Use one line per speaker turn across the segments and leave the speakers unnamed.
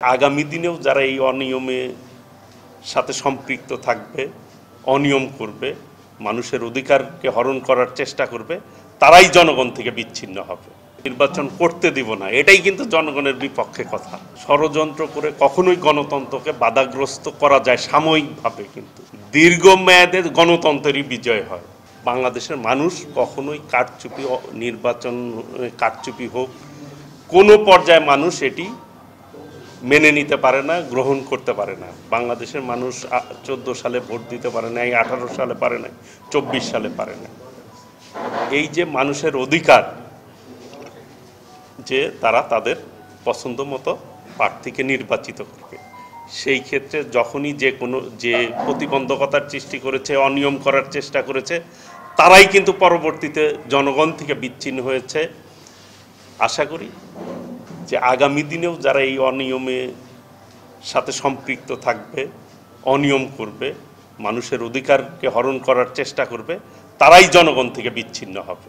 আগামী দিনেও যারা এই অনিয়মের সাথে সম্পৃক্ত থাকবে, অনিয়ম করবে, মানুষের অধিকারকে হরণ করার চেষ্টা করবে, তারাই জনগণ থেকে বিচ্ছিন্ন হবে। নির্বাচন করতে দিব না, এটাই কিন্তু জনগণের বিপক্ষে কথা। ষড়যন্ত্র করে কখনোই গণতন্ত্রকে বাধাগ্রস্ত করা যায় সাময়িকভাবে, কিন্তু দীর্ঘমেয়াদে গণতন্ত্রেরই বিজয় হয়। বাংলাদেশের মানুষ কখনোই কারচুপি, নির্বাচন কারচুপি হোক, কোনো পর্যায়ে মানুষ এটি মেনে নিতে পারে না, গ্রহণ করতে পারে না। বাংলাদেশের মানুষ 14 সালে ভোট দিতে পারে না, 18 সালে পারে না, 24 সালে পারে না। এই যে মানুষের অধিকার যে তারা তাদের পছন্দ মতো প্রার্থীকে নির্বাচিত করবে, সেই ক্ষেত্রে যখনই যে প্রতিবন্ধকতার সৃষ্টি করেছে, অনিয়ম করার চেষ্টা করেছে, তারাই কিন্তু পরবর্তীতে জনগণ থেকে বিচ্ছিন্ন হয়েছে। আশা করি যে আগামী দিনেও যারা এই অনিয়মের সাথে সম্পৃক্ত থাকবে, অনিয়ম করবে, মানুষের অধিকারকে হরণ করার চেষ্টা করবে, তারাই জনগণ থেকে বিচ্ছিন্ন হবে।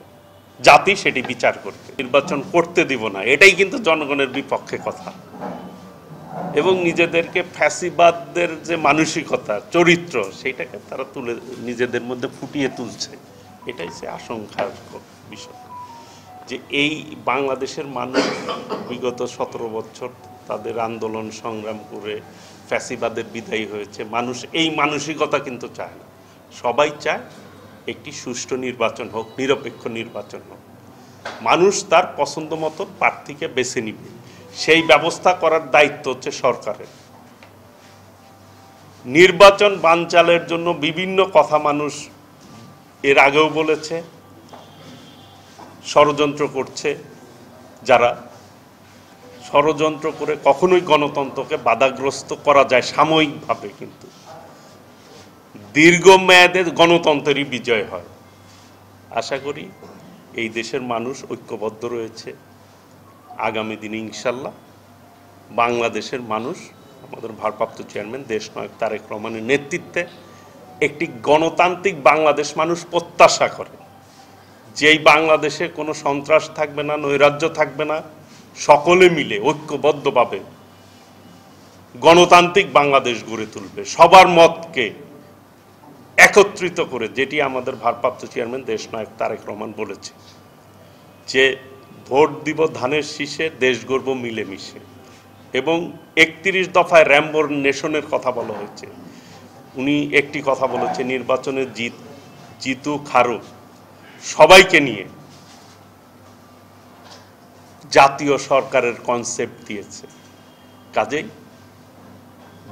জাতি সেটি বিচার করবে। নির্বাচন করতে দিব না, এটাই কিন্তু জনগণের বিপক্ষে কথা। এবং নিজেদেরকে ফ্যাসিবাদদের যে মানসিকতা, চরিত্র, সেইটাকে তারা নিজেদের মধ্যে ফুটিয়ে তুলছে। এটাই সে আশঙ্কার বিষয় যে এই বাংলাদেশের মানুষ বিগত 17 বছর তাদের আন্দোলন সংগ্রাম করে ফ্যাসিবাদের বিদায়ী হয়েছে। মানুষ এই মানসিকতা কিন্তু চায় না। সবাই চায় একটি সুষ্ঠু নির্বাচন হোক, নিরপেক্ষ নির্বাচন হোক, মানুষ তার পছন্দ মতো প্রার্থীকে বেছে নিবে। সেই ব্যবস্থা করার দায়িত্ব হচ্ছে সরকারের। নির্বাচন বানচালের জন্য বিভিন্ন কথা মানুষ এর আগেও বলেছে, ষড়যন্ত্র করছে। যারা ষড়যন্ত্র করে কখনোই গণতন্ত্রকে বাধাগ্রস্ত করা যায় সাময়িকভাবে, কিন্তু দীর্ঘমেয়াদে গণতন্ত্রেরই বিজয় হয়। আশা করি এই দেশের মানুষ ঐক্যবদ্ধ রয়েছে। আগামী দিনে ইনশাল্লাহ বাংলাদেশের মানুষ আমাদের ভারপ্রাপ্ত চেয়ারম্যান দেশনায়ক তারেক রহমানের নেতৃত্বে একটি গণতান্ত্রিক বাংলাদেশ মানুষ প্রত্যাশা করে। যেই বাংলাদেশে কোনো সন্ত্রাস থাকবে না, নৈরাজ্য থাকবে না, সকলে মিলে ঐক্যবদ্ধভাবে গণতান্ত্রিক বাংলাদেশ গড়ে তুলবে, সবার মতকে একত্রিত করে। যেটি আমাদের ভারপ্রাপ্ত চেয়ারম্যান দেশনায়ক তারেক রহমান বলেছে যে ভোট দিব ধানের শীষে, দেশ গড়ব মিলেমিশে। এবং 31 দফায় র্যাম্বোর নেশনের কথা বলা হয়েছে। উনি একটি কথা বলেছে, নির্বাচনে জিতু খারু সবাইকে নিয়ে জাতীয় সরকারের কনসেপ্ট দিয়েছে। কাজেই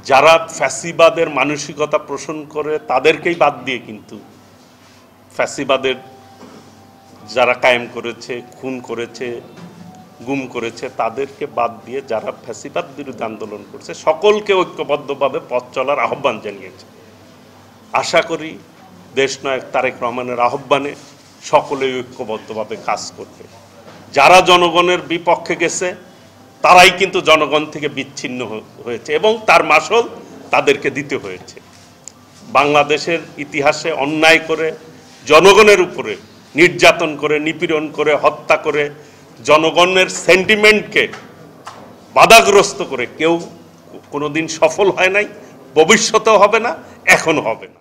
যারা ফ্যাসিবাদের মানসিকতা পোষণ করে তাদেরকেই বাদ দিয়ে, কিন্তু ফ্যাসিবাদের যারা কায়েম করেছে, খুন করেছে, গুম করেছে, তাদেরকে বাদ দিয়ে যারা ফ্যাসিবাদ বিরুদ্ধে আন্দোলন করছে, সকলকে ঐক্যবদ্ধভাবে পথ চলার আহ্বান জানিয়েছে। আশা করি দেশনায়ক তারেক রহমানের আহ্বানে সকলেই ঐক্যবদ্ধভাবে কাজ করবে। যারা জনগণের বিপক্ষে গেছে তারাই কিন্তু জনগণ থেকে বিচ্ছিন্ন হয়েছে এবং তার মাসল তাদেরকে দিতে হয়েছে। বাংলাদেশের ইতিহাসে অন্যায় করে, জনগণের উপরে নির্যাতন করে, নিপীড়ন করে, হত্যা করে, জনগণের সেন্টিমেন্টকে বাধাগ্রস্ত করে কেউ কোনোদিন সফল হয় নাই, ভবিষ্যতেও হবে না, এখনো হবে না।